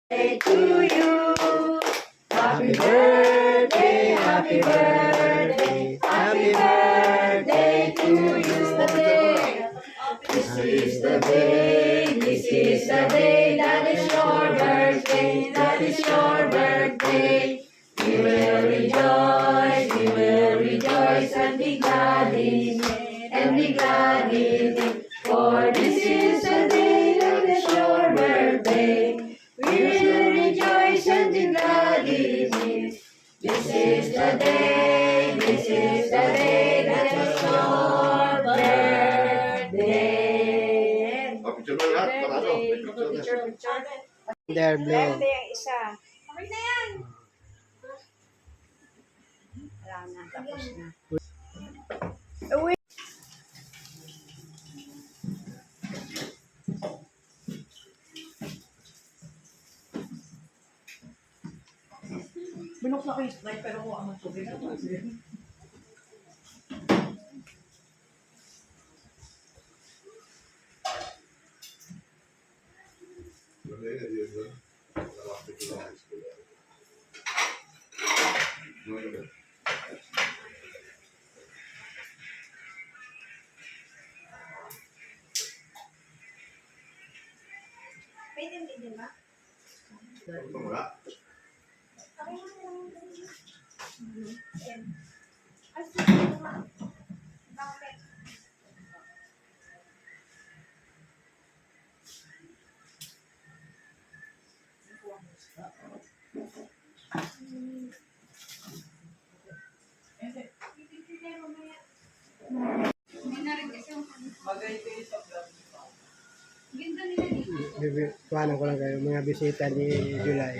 birthday to you. Happy birthday, happy birthday, happy birthday to you. This is the day, this is the day that is your birthday, that is your birthday. We will rejoice and be glad in it, and be glad in it. For this is the day that is your birthday. We will rejoice and be glad in it. This is the day, this is the day that is your birthday. Picture mo lahat, parado. Picture na. There, blue. Birthday ang isa. Okay na yan. Wala na, tapos na. Uwi. Binuksan ko yung Sprite pero kung ang tubig ito. Pwede din ba? Ito mo na. Bakit? Kuhanan ko lang kayo, mga bisita ni July.